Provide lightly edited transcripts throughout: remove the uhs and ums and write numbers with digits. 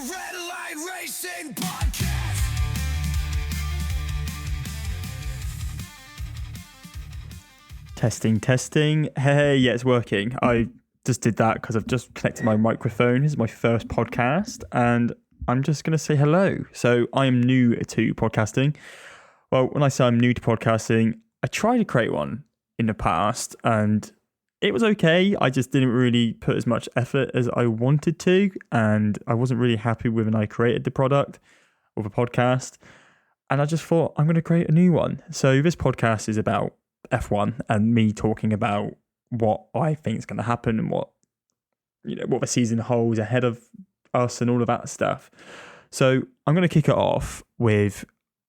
Red Light Racing Podcast. Testing. Hey, yeah, it's working. I just did that because I've just connected my microphone. This is my first podcast, and I'm just going to say hello. So I am new to podcasting. Well, when I say I'm new to podcasting, I tried to create one in the past, and it was okay. I just didn't really put as much effort as I wanted to, and I wasn't really happy with when I created the product of a podcast. And I just thought, I'm going to create a new one. So this podcast is about F1 and me talking about what I think is going to happen and what the season holds ahead of us and all of that stuff. So I'm going to kick it off with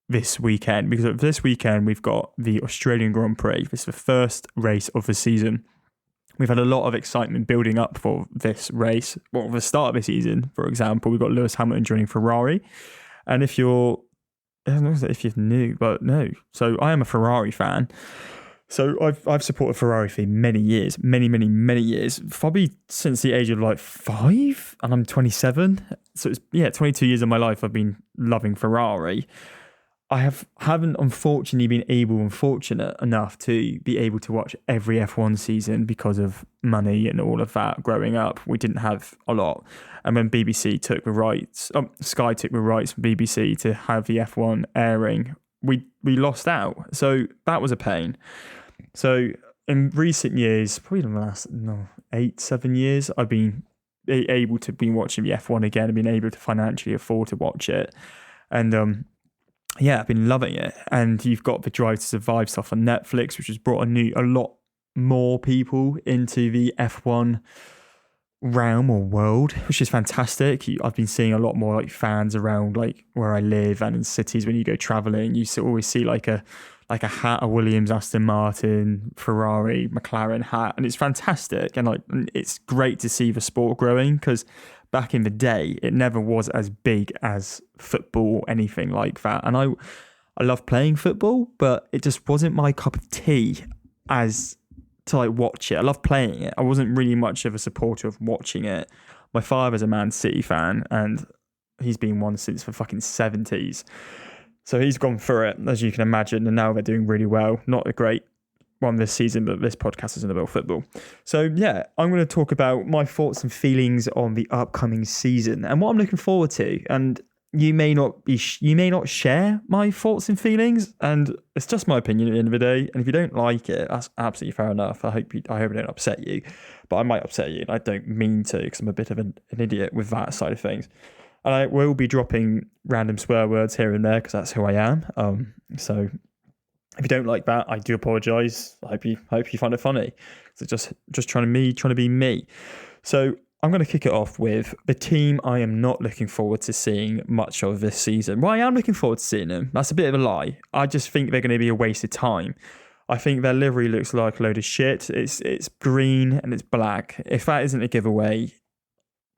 this weekend, because this weekend we've got the Australian Grand Prix. This is the first race of the season. We've had a lot of excitement building up for this race. Well, the start of the season, for example, we've got Lewis Hamilton joining Ferrari. And if you're new, but no. So I am a Ferrari fan. So I've supported Ferrari for many years, many years, probably since the age of like 5, and I'm 27. So it's 22 years of my life I've been loving Ferrari. I haven't unfortunately been fortunate enough to be able to watch every F1 season because of money and all of that. Growing up, we didn't have a lot. And when BBC took the rights, Sky took the rights from BBC to have the F1 airing, we lost out. So that was a pain. So in recent years, probably in the last 8-7 years, I've been able to be watching the F1 again and been able to financially afford to watch it. And I've been loving it. And you've got the Drive to Survive stuff on Netflix, which has brought a lot more people into the F1 realm or world, which is fantastic. I've been seeing a lot more like fans around like where I live and in cities. When you go traveling, you always see like a hat, a Williams, Aston Martin, Ferrari, McLaren hat, and it's fantastic. And it's great to see the sport growing, because back in the day, it never was as big as football or anything like that. And I love playing football, but it just wasn't my cup of tea as to like watch it. I love playing it. I wasn't really much of a supporter of watching it. My father's a Man City fan, and he's been one since the fucking 70s. So he's gone through it, as you can imagine, and now they're doing really well. Not a great one this season, but this podcast isn't about football. So yeah, I'm going to talk about my thoughts and feelings on the upcoming season and what I'm looking forward to. And you may not share my thoughts and feelings, and it's just my opinion at the end of the day. And if you don't like it, that's absolutely fair enough. I hope it don't upset you, but I might upset you, and I don't mean to, because I'm a bit of an idiot with that side of things. And I will be dropping random swear words here and there, because that's who I am. So if you don't like that, I do apologise. I hope you find it funny. So just trying to be me. So I'm going to kick it off with the team I am not looking forward to seeing much of this season. Well, I am looking forward to seeing them. That's a bit of a lie. I just think they're going to be a waste of time. I think their livery looks like a load of shit. It's green and it's black. If that isn't a giveaway,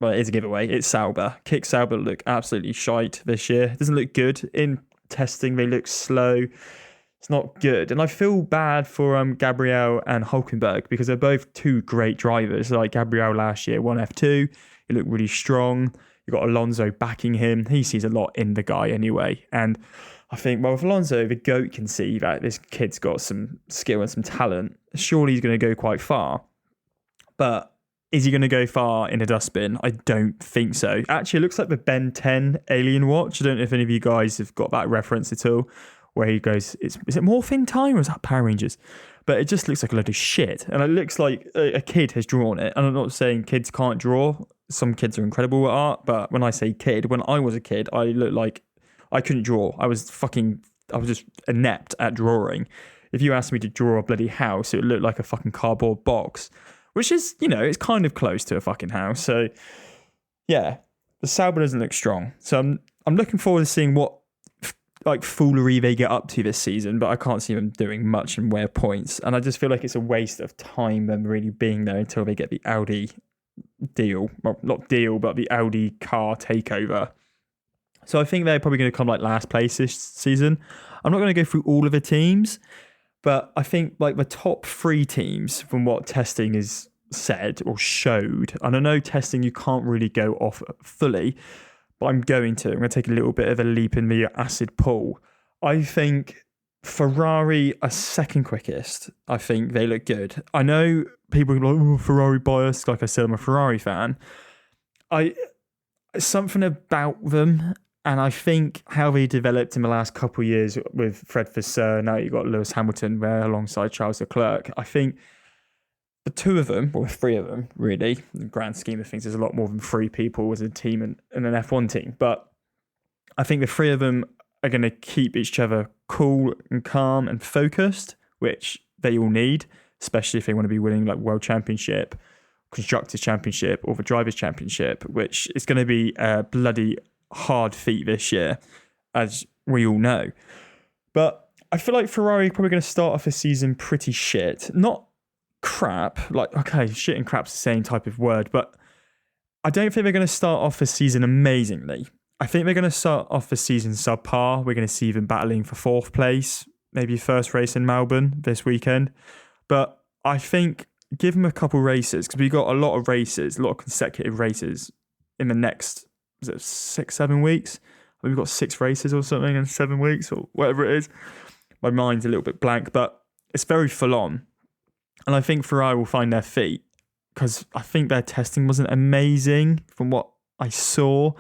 well, it is a giveaway. It's Sauber. Kick Sauber look absolutely shite this year. It doesn't look good. In testing, they look slow. It's not good. And I feel bad for Gabriel and Hülkenberg, because they're both two great drivers. Like Gabriel last year won F2. He looked really strong. You've got Alonso backing him. He sees a lot in the guy anyway. And I think, well, if Alonso, the GOAT, can see that this kid's got some skill and some talent, surely he's going to go quite far. But is he going to go far in a dustbin? I don't think so. Actually, it looks like the Ben 10 Alien Watch. I don't know if any of you guys have got that reference at all, where he goes, is it Morphin Time or is that Power Rangers? But it just looks like a load of shit. And it looks like a kid has drawn it. And I'm not saying kids can't draw. Some kids are incredible at art. But when I say kid, when I was a kid, I looked like I couldn't draw. I was just inept at drawing. If you asked me to draw a bloody house, it would look like a fucking cardboard box. Which is, it's kind of close to a fucking house. So, yeah, the Sauber doesn't look strong. So I'm looking forward to seeing what foolery they get up to this season, but I can't see them doing much in way of points. And I just feel like it's a waste of time them really being there until they get the Audi deal. Well, not deal, but the Audi car takeover. So I think they're probably going to come last place this season. I'm not going to go through all of the teams, but I think the top 3 teams from what testing is said or showed, and I know testing you can't really go off fully, but I'm going to take a little bit of a leap in the acid pool. I think Ferrari are second quickest. I think they look good. I know people are like, oh, Ferrari biased. Like I said, I'm a Ferrari fan. Something about them, and I think how they developed in the last couple of years with Fred Vasseur, now you've got Lewis Hamilton there alongside Charles Leclerc. I think the two of them, or three of them, really, in the grand scheme of things, there's a lot more than three people as a team and an F1 team. But I think the three of them are going to keep each other cool and calm and focused, which they all need, especially if they want to be winning like World Championship, Constructors Championship, or the Drivers Championship, which is going to be a bloody hard feat this year, as we all know. But I feel like Ferrari are probably going to start off the season pretty shit. Not crap, like, okay, shit and crap's the same type of word, but I don't think they're going to start off the season amazingly. I think they're going to start off the season subpar. We're going to see them battling for fourth place, maybe first race in Melbourne this weekend. But I think give them a couple races, because we've got a lot of races, a lot of consecutive races in the next 6-7 weeks. We've got 6 races or something in 7 weeks or whatever it is. My mind's a little bit blank, but it's very full on. And I think Ferrari will find their feet, because I think their testing wasn't amazing from what I saw.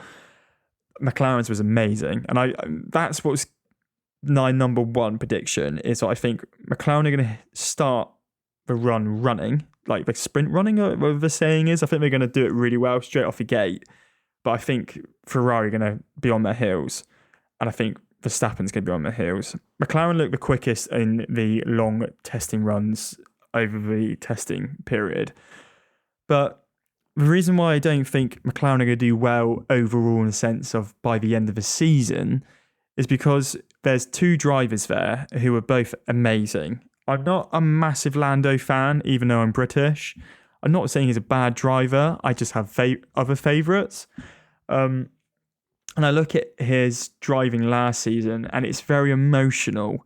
McLaren's was amazing. And that's what's my number one prediction, is that I think McLaren are going to start the run running, like the sprint running, or whatever the saying is. I think they're going to do it really well straight off the gate. But I think Ferrari are going to be on their heels. And I think Verstappen's going to be on their heels. McLaren look the quickest in the long testing runs over the testing period. But the reason why I don't think McLaren are going to do well overall in the sense of by the end of the season is because there's 2 drivers there who are both amazing. I'm not a massive Lando fan, even though I'm British. I'm not saying he's a bad driver. I just have other favourites. And I look at his driving last season, and it's very emotional.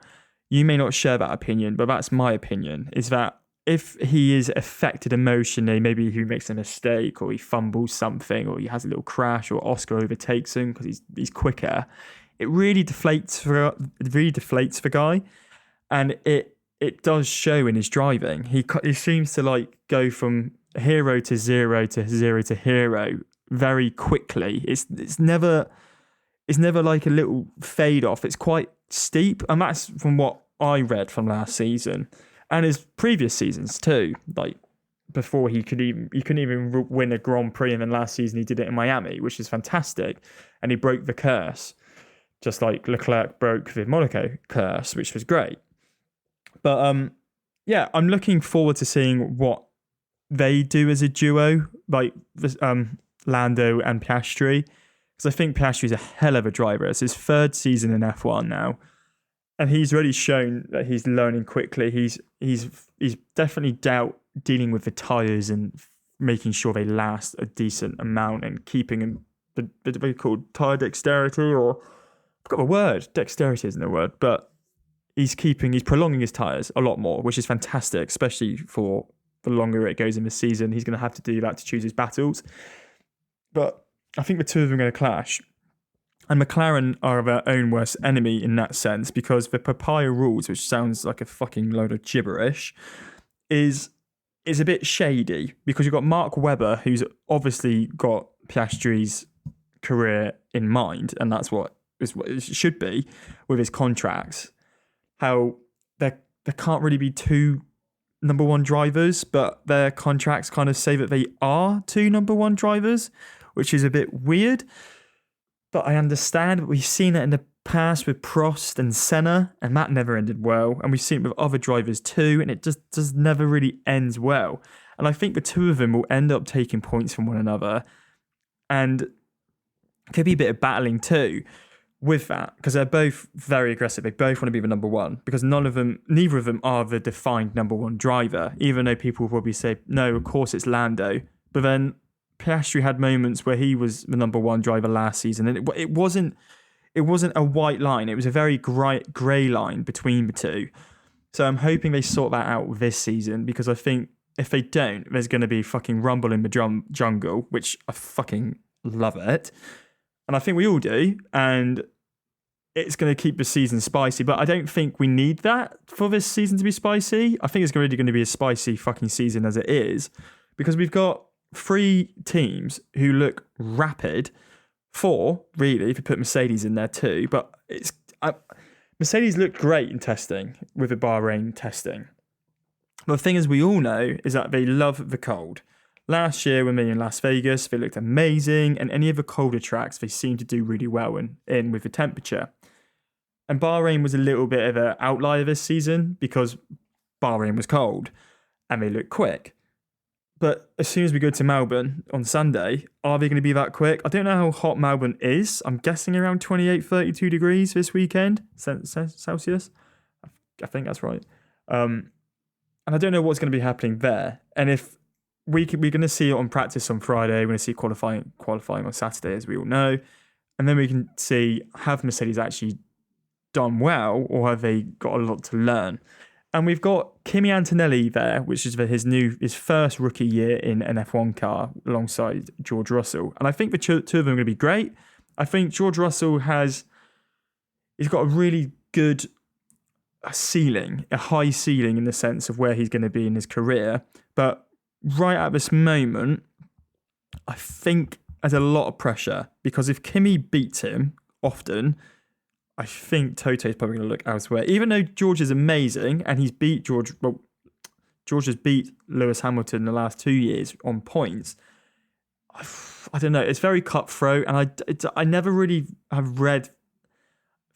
You may not share that opinion, but that's my opinion, is that if he is affected emotionally, maybe he makes a mistake or he fumbles something or he has a little crash or Oscar overtakes him because he's quicker, it really deflates the guy, and it does show in his driving. He seems to like go from hero to zero to zero to hero very quickly. It's never like a little fade off. It's quite steep, and that's from what I read from last season. And his previous seasons too, like before he couldn't even win a Grand Prix, and then last season he did it in Miami, which is fantastic. And he broke the curse, just like Leclerc broke the Monaco curse, which was great. But yeah, I'm looking forward to seeing what they do as a duo, like Lando and Piastri, because I think Piastri's a hell of a driver. It's his 3rd season in F1 now. And he's really shown that he's learning quickly. He's definitely dealing with the tyres and making sure they last a decent amount and keeping them, what are called, tyre dexterity, or I've got the word. Dexterity isn't a word, but he's prolonging his tyres a lot more, which is fantastic, especially for the longer it goes in the season. He's going to have to do that to choose his battles. But I think the two of them are going to clash. And McLaren are their own worst enemy in that sense, because the Papaya rules, which sounds like a fucking load of gibberish, is a bit shady, because you've got Mark Webber, who's obviously got Piastri's career in mind, and that's what it should be with his contracts. How there can't really be 2 number 1 drivers, but their contracts kind of say that they are 2 number 1 drivers, which is a bit weird. But I understand, but we've seen it in the past with Prost and Senna, and that never ended well. And we've seen it with other drivers too, and it just never really ends well. And I think the two of them will end up taking points from one another, and could be a bit of battling too with that, because they're both very aggressive. They both want to be the number 1, because neither of them are the defined number 1 driver, even though people will probably say, no, of course it's Lando. But then Piastri had moments where he was the number 1 driver last season, and it wasn't a white line. It was a very grey line between the two. So I'm hoping they sort that out this season, because I think if they don't, there's going to be fucking rumble in the jungle, which I fucking love it. And I think we all do. And it's going to keep the season spicy. But I don't think we need that for this season to be spicy. I think it's really going to be a spicy fucking season as it is. Because we've got 3 teams who look rapid. 4, really, if you put Mercedes in there too. But Mercedes looked great in testing with the Bahrain testing. But the thing is, we all know is that they love the cold. Last year when they were in Las Vegas, they looked amazing, and any of the colder tracks, they seemed to do really well in with the temperature. And Bahrain was a little bit of an outlier this season because Bahrain was cold and they looked quick. But as soon as we go to Melbourne on Sunday, are they going to be that quick? I don't know how hot Melbourne is. I'm guessing around 28, 32 degrees this weekend, Celsius. I think that's right. And I don't know what's going to be happening there. And if we're going to see it on practice on Friday, we're going to see qualifying on Saturday, as we all know. And then we can see, have Mercedes actually done well, or have they got a lot to learn? And we've got Kimi Antonelli there, which is his first rookie year in an F1 car alongside George Russell. And I think the two of them are going to be great. I think George Russell he's got a really good ceiling, a high ceiling in the sense of where he's going to be in his career. But right at this moment, I think there's a lot of pressure because if Kimi beats him often, I think Toto is probably going to look elsewhere. Even though George is amazing and he's beat George has beat Lewis Hamilton in the last 2 years on points. I don't know. It's very cutthroat, and I never really have read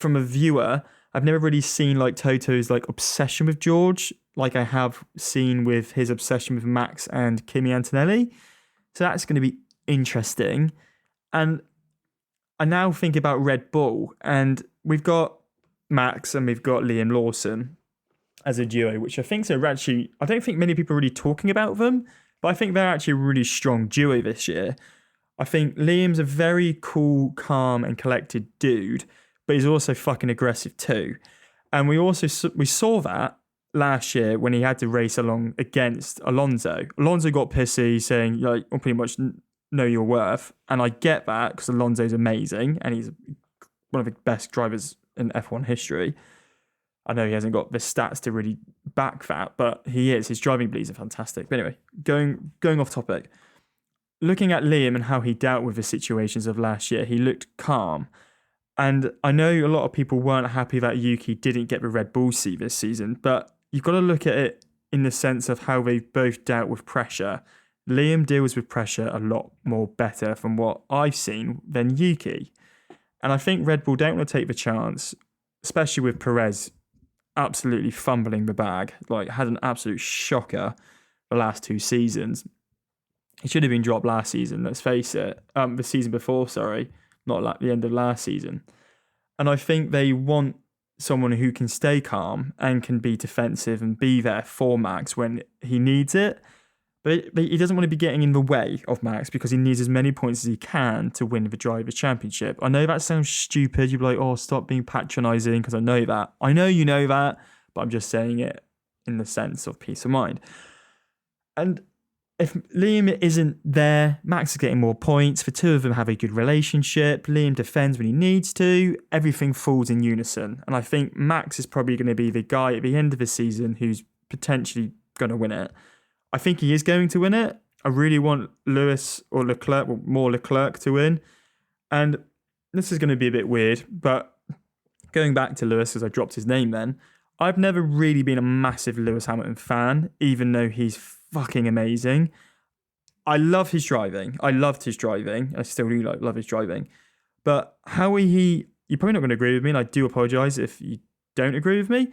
from a viewer. I've never really seen like Toto's like obsession with George, like I have seen with his obsession with Max and Kimi Antonelli. So that's going to be interesting. And I now think about Red Bull, and we've got Max and we've got Liam Lawson as a duo, which I think are actually, I don't think many people are really talking about them, but I think they're actually a really strong duo this year. I think Liam's a very cool, calm and collected dude, but he's also fucking aggressive too. And we saw that last year when he had to race along against Alonso. Alonso got pissy saying, like, well, pretty much know your worth. And I get that because Alonso's amazing and he's one of the best drivers in F1 history. I know he hasn't got the stats to really back that, but he is. His driving abilities are fantastic. But anyway, going off topic, looking at Liam and how he dealt with the situations of last year, he looked calm. And I know a lot of people weren't happy that Yuki didn't get the Red Bull seat this season, but you've got to look at it in the sense of how they've both dealt with pressure. Liam deals with pressure a lot more better from what I've seen than Yuki. And I think Red Bull don't want to take the chance, especially with Perez absolutely fumbling the bag, like had an absolute shocker the last 2 seasons. He should have been dropped last season, let's face it. The season before, sorry, not like the end of last season. And I think they want someone who can stay calm and can be defensive and be there for Max when he needs it. But he doesn't want to be getting in the way of Max because he needs as many points as he can to win the Drivers' Championship. I know that sounds stupid. You'd be like, oh, stop being patronising because I know that. I know you know that, but I'm just saying it in the sense of peace of mind. And if Liam isn't there, Max is getting more points. The two of them have a good relationship. Liam defends when he needs to. Everything falls in unison. And I think Max is probably going to be the guy at the end of the season who's potentially going to win it. I think he is going to win it. I really want Lewis or Leclerc, well, more Leclerc to win. And this is going to be a bit weird, but going back to Lewis, as I dropped his name then, I've never really been a massive Lewis Hamilton fan, even though he's fucking amazing. I love his driving. I loved his driving. I still do love his driving. But you're probably not going to agree with me, and I do apologise if you don't agree with me.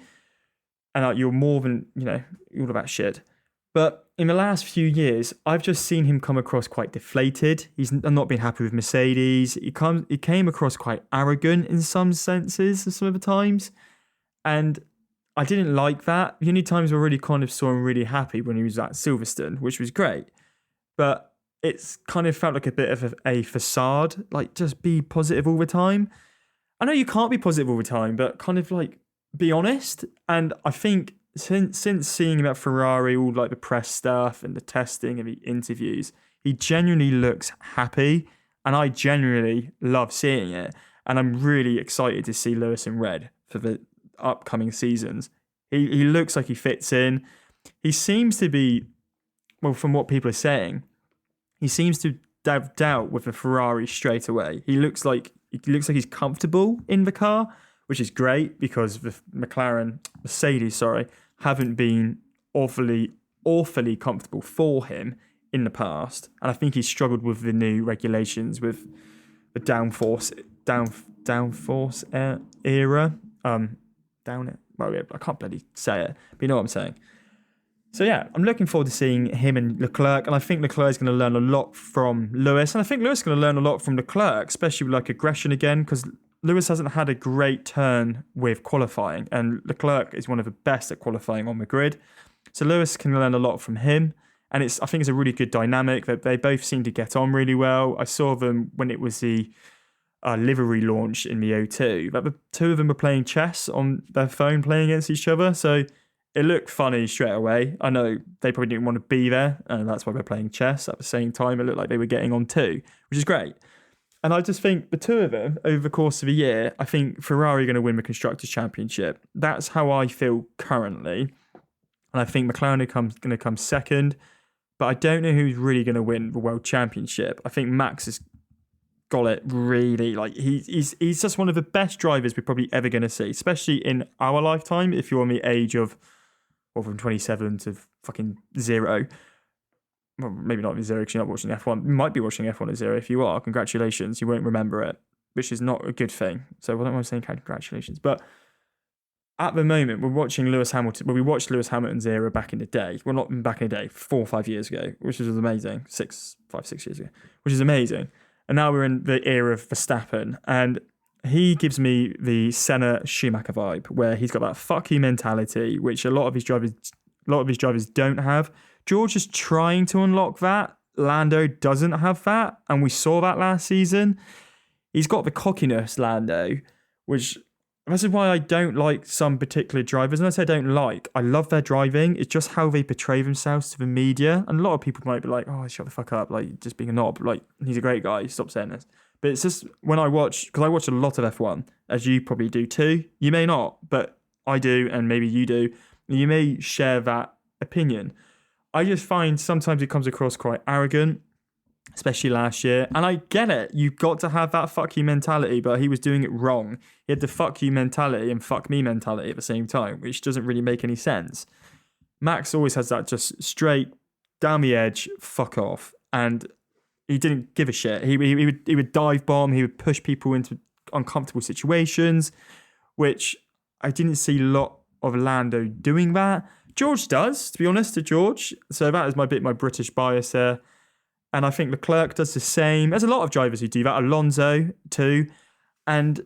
And you're more than, all about shit. But in the last few years, I've just seen him come across quite deflated. He's not been happy with Mercedes. He came across quite arrogant in some senses, some of the times. And I didn't like that. The only times I really kind of saw him really happy when he was at Silverstone, which was great. But it's kind of felt like a bit of a facade, like just be positive all the time. I know you can't be positive all the time, but kind of like be honest. And I think since seeing him at Ferrari, all like the press stuff and the testing and the interviews, he genuinely looks happy And I genuinely love seeing it. And I'm really excited to see Lewis in red for the upcoming seasons. He looks like he fits in. He seems to be, well, from what people are saying, he seems to have dealt with a Ferrari straight away. He looks like he's comfortable in the car, which is great because the Mercedes, haven't been awfully comfortable for him in the past. And I think he's struggled with the new regulations with the downforce era. I can't bloody say it, but you know what I'm saying. So yeah, I'm looking forward to seeing him and Leclerc, and I think Leclerc is going to learn a lot from Lewis, and I think Lewis is going to learn a lot from Leclerc, especially with like aggression again, because Lewis hasn't had a great turn with qualifying, and Leclerc is one of the best at qualifying on the grid. So Lewis can learn a lot from him, and I think it's a really good dynamic that they both seem to get on really well. I saw them when it was the livery launch in the O2, but the two of them were playing chess on their phone, playing against each other, so it looked funny straight away. I know they probably didn't want to be there, and that's why they're playing chess. At the same time, it looked like they were getting on too, which is great. And I just think the two of them, over the course of a year, I think Ferrari are going to win the Constructors' Championship. That's how I feel currently. And I think McLaren are going to come second, but I don't know who's really going to win the World Championship. I think Max has got it really. Like he's just one of the best drivers we're probably ever going to see, especially in our lifetime, if you're on the age of, well, from 27 to fucking 0. Well, maybe not 0 because you're not watching F1. You might be watching F1 at 0. If you are, congratulations. You won't remember it, which is not a good thing. So I don't want to say congratulations. But at the moment, we're watching Lewis Hamilton. Well, we watched Lewis Hamilton's era back in the day. Well, not back in the day, 4 or 5 years ago, which was amazing. 6 years ago, which is amazing. And now we're in the era of Verstappen. And he gives me the Senna Schumacher vibe, where he's got that fuck you mentality, which a lot of his drivers don't have. George is trying to unlock that. Lando doesn't have that, and we saw that last season. He's got the cockiness, Lando, which this is why I don't like some particular drivers. And I say I love their driving. It's just how they portray themselves to the media. And a lot of people might be like, "Oh, shut the fuck up!" Like just being a knob. Like he's a great guy. Stop saying this. But it's just when I watch, because I watch a lot of F1, as you probably do too. You may not, but I do, and maybe you do. You may share that opinion. I just find sometimes he comes across quite arrogant, especially last year. And I get it. You've got to have that fuck you mentality, but he was doing it wrong. He had the fuck you mentality and fuck me mentality at the same time, which doesn't really make any sense. Max always has that just straight, down the edge, fuck off. And he didn't give a shit. He would dive bomb. He would push people into uncomfortable situations, which I didn't see a lot of Lando doing that. George does, to be honest, to George. So that is my British bias there. And I think Leclerc does the same. There's a lot of drivers who do that. Alonso too. And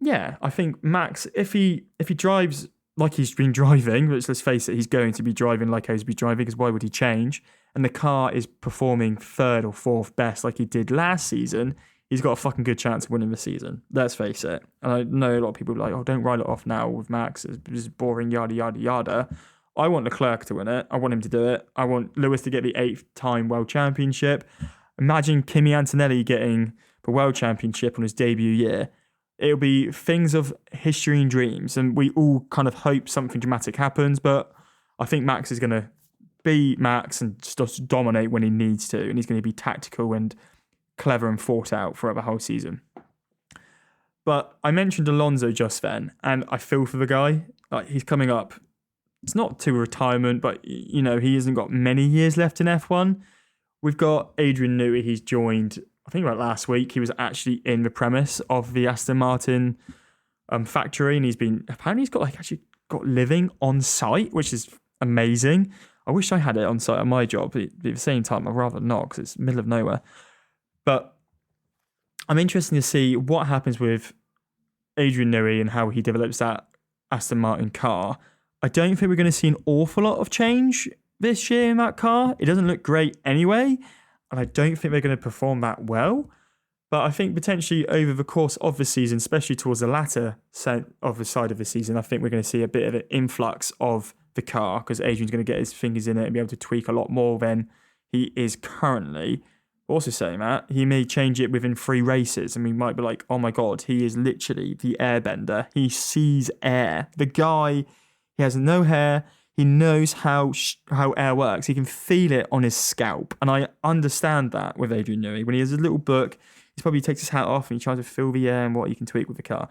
yeah, I think Max, if he drives like he's been driving, which let's face it, he's going to be driving like he's been driving, because why would he change? And the car is performing 3rd or 4th best like he did last season, he's got a fucking good chance of winning the season. Let's face it. And I know a lot of people are like, oh, don't write it off now with Max. It's boring, yada, yada, yada. I want Leclerc to win it. I want him to do it. I want Lewis to get the 8th time World Championship. Imagine Kimi Antonelli getting the World Championship on his debut year. It'll be things of history and dreams, and we all kind of hope something dramatic happens, but I think Max is going to be Max and just dominate when he needs to, and he's going to be tactical and clever and thought out throughout the whole season. But I mentioned Alonso just then, and I feel for the guy. Like, he's coming up. It's not to retirement, but you know, he hasn't got many years left in F1. We've got Adrian Newey. He's joined, I think about last week. He was actually in the premise of the Aston Martin factory, and he's actually got living on site, which is amazing. I wish I had it on site at my job, but at the same time, I'd rather not, because it's middle of nowhere. But I'm interested to see what happens with Adrian Newey and how he develops that Aston Martin car. I don't think we're going to see an awful lot of change this year in that car. It doesn't look great anyway, and I don't think they're going to perform that well. But I think potentially over the course of the season, especially towards the latter side of the season, I think we're going to see a bit of an influx of the car, because Adrian's going to get his fingers in it and be able to tweak a lot more than he is currently. Also saying that, he may change it within 3 races, and we might be like, oh my god, he is literally the airbender. He sees air. The guy, he has no hair. He knows how air works. He can feel it on his scalp. And I understand that with Adrian Newey. When he has a little book, he probably takes his hat off and he tries to feel the air and what he can tweak with the car.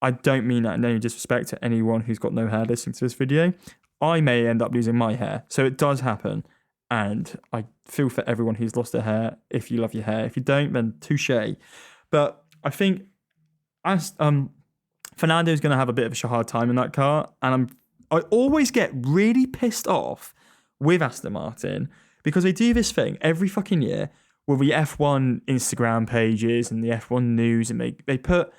I don't mean that in any disrespect to anyone who's got no hair listening to this video. I may end up losing my hair. So it does happen. And I feel for everyone who's lost their hair. If you love your hair. If you don't, then touche. But I think as Fernando's going to have a bit of a hard time in that car. And I always get really pissed off with Aston Martin because they do this thing every fucking year with the F1 Instagram pages and the F1 news, and they put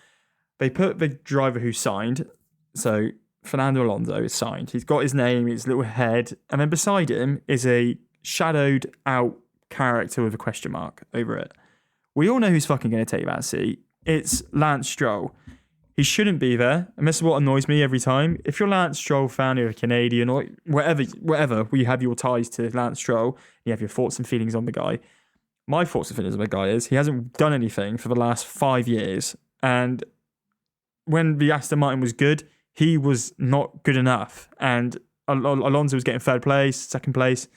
the driver who signed. So Fernando Alonso is signed. He's got his name, his little head, and then beside him is a shadowed out character with a question mark over it. We all know who's fucking going to take that seat. It's Lance Stroll. He shouldn't be there, and this is what annoys me every time. If you're a Lance Stroll fan, you're a Canadian, or whatever, where you have your ties to Lance Stroll, you have your thoughts and feelings on the guy. My thoughts and feelings on the guy is he hasn't done anything for the last 5 years, and when the Aston Martin was good, he was not good enough. And Alonso was getting third place, second place,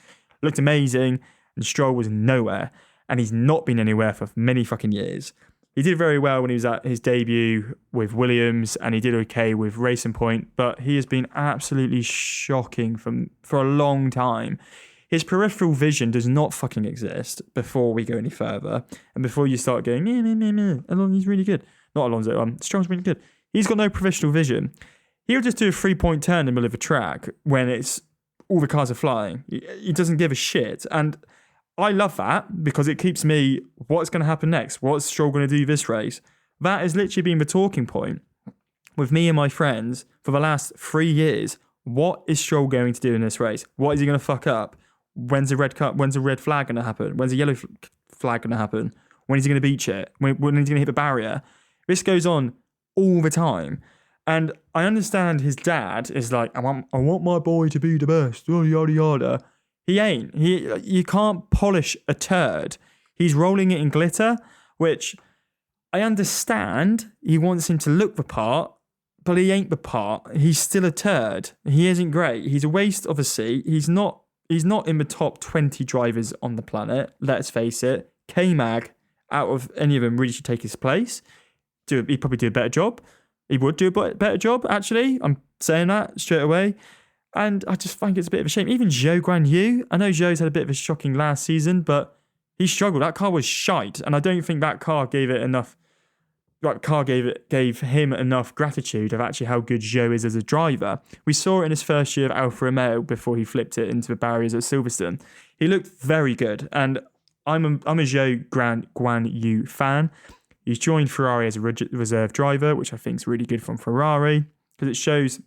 looked amazing, and Stroll was nowhere. And he's not been anywhere for many fucking years. He did very well when he was at his debut with Williams, and he did okay with Racing Point, but he has been absolutely shocking for a long time. His peripheral vision does not fucking exist before we go any further. And before you start going, he's really good. Not Alonso, Stroll's really good. He's got no professional vision. He'll just do a 3-point turn in the middle of a track when it's all the cars are flying. He doesn't give a shit. And I love that because it keeps me, what's going to happen next? What's Stroll going to do this race? That has literally been the talking point with me and my friends for the last 3 years. What is Stroll going to do in this race? What is he going to fuck up? When's a red flag going to happen? When's a yellow flag going to happen? When is he going to beach it? When is he going to hit the barrier? This goes on all the time. And I understand his dad is like, I want my boy to be the best, yada yada. He ain't. You can't polish a turd. He's rolling it in glitter, which I understand. He wants him to look the part, but he ain't the part. He's still a turd. He isn't great. He's a waste of a seat. He's not in the top 20 drivers on the planet. Let's face it. K-Mag, out of any of them, really should take his place. He'd probably do a better job. He would do a better job, actually. I'm saying that straight away. And I just think it's a bit of a shame. Even Zhou Guanyu, I know Zhou's had a bit of a shocking last season, but he struggled. That car was shite. And I don't think that car gave it enough. That car gave him enough gratitude of actually how good Zhou is as a driver. We saw it in his first year of Alfa Romeo before he flipped it into the barriers at Silverstone. He looked very good. And I'm a Zhou Guanyu fan. He's joined Ferrari as a reserve driver, which I think is really good from Ferrari because it shows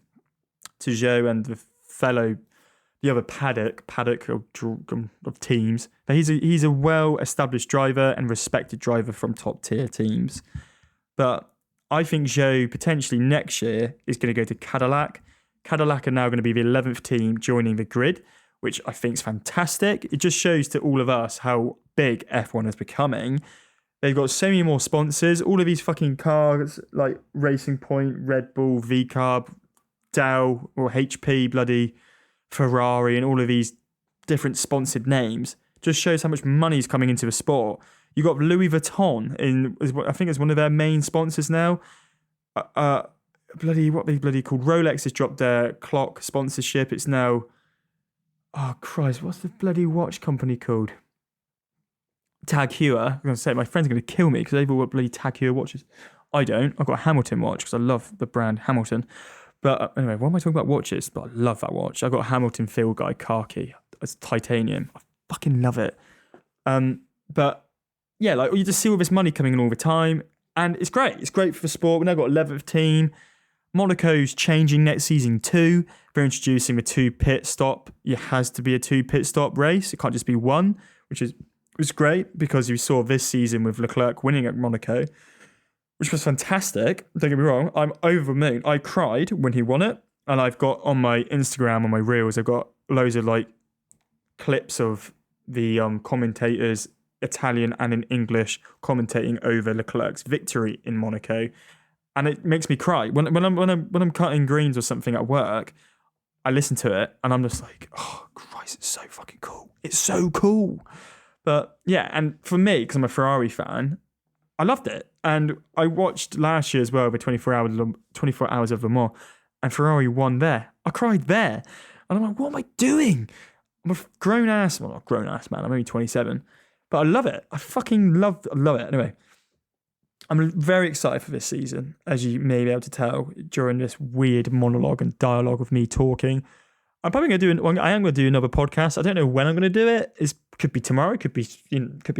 to Zhou and the other paddock of teams that he's a well-established driver and respected driver from top-tier teams. But I think Zhou potentially next year is going to go to Cadillac. Cadillac are now going to be the 11th team joining the grid, which I think is fantastic. It just shows to all of us how big F1 is becoming. They've got so many more sponsors. All of these fucking cars like Racing Point, Red Bull, VCarb, Dow, or HP, bloody Ferrari, and all of these different sponsored names just shows how much money is coming into the sport. You got Louis Vuitton I think it's one of their main sponsors now. What they bloody called? Rolex has dropped their clock sponsorship. It's now, oh Christ, what's the bloody watch company called? Tag Heuer. I'm going to say my friends are going to kill me because they've all got bloody Tag Heuer watches. I don't. I've got a Hamilton watch because I love the brand Hamilton. But anyway, why am I talking about watches? But I love that watch. I've got a Hamilton Field Guide khaki. It's titanium. I fucking love it. But yeah, like you just see all this money coming in all the time. And it's great. It's great for the sport. We've now got 11th team. Monaco's changing next season too. They're introducing the 2 pit stop. It has to be a 2 pit stop race. It can't just be one, which is great because you saw this season with Leclerc winning at Monaco, which was fantastic. Don't get me wrong. I'm over the moon. I cried when he won it. And I've got on my Instagram, on my reels, I've got loads of like clips of the commentators Italian and in English, commentating over Leclerc's victory in Monaco, and it makes me cry when I'm cutting greens or something at work. I listen to it and I'm just like, oh Christ, it's so fucking cool. It's so cool. But yeah, and for me, because I'm a Ferrari fan, I loved it. And I watched last year as well, the 24 hours of Le Mans, and Ferrari won there. I cried there. And I'm like, what am I doing? I'm a not grown ass man, I'm only 27. But I love it. I fucking love it. Anyway, I'm very excited for this season, as you may be able to tell during this weird monologue and dialogue of me talking. I'm probably going to I am going to do another podcast. I don't know when I'm going to do it. It could be tomorrow, could be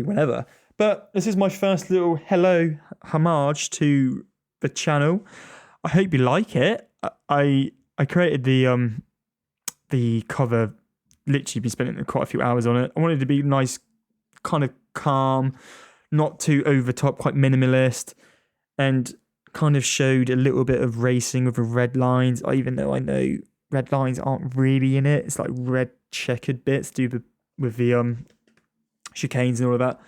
whenever. But this is my first little hello homage to the channel. I hope you like it. I created the cover, literally been spending quite a few hours on it. I wanted it to be nice, kind of calm, not too over top, quite minimalist, and kind of showed a little bit of racing with the red lines, even though I know red lines aren't really in it. It's like red checkered bits with the chicanes and all of that.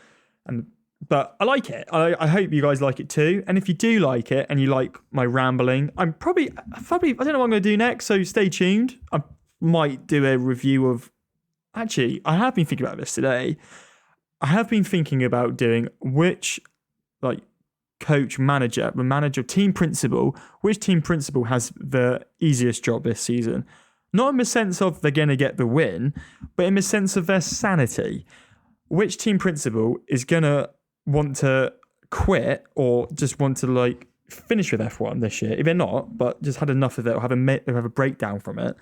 But I like it. I hope you guys like it too. And if you do like it and you like my rambling, I'm probably I don't know what I'm going to do next, so stay tuned. I might do a review of... Actually, I have been thinking about this today. I have been thinking about doing which coach, manager, team principal, which team principal has the easiest job this season. Not in the sense of they're going to get the win, but in the sense of their sanity. Which team principal is going to want to quit or just want to finish with F1 this year? If they're not, but just had enough of it or have a breakdown from it,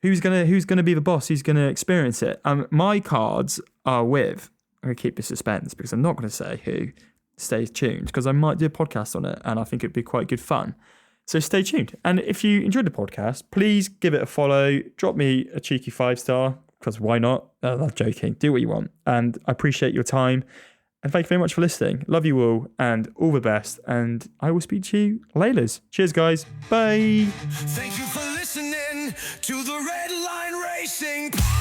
who's gonna be the boss? Who's gonna experience it? My cards are with... I'm going to keep the suspense because I'm not going to say who. Stay tuned because I might do a podcast on it and I think it'd be quite good fun. So stay tuned. And if you enjoyed the podcast, please give it a follow. Drop me a cheeky 5-star because why not? I'm joking. Do what you want. And I appreciate your time. And thank you very much for listening. Love you all the best. And I will speak to you later. Cheers, guys. Bye. Thank you for listening to the Red Line Racing Podcast.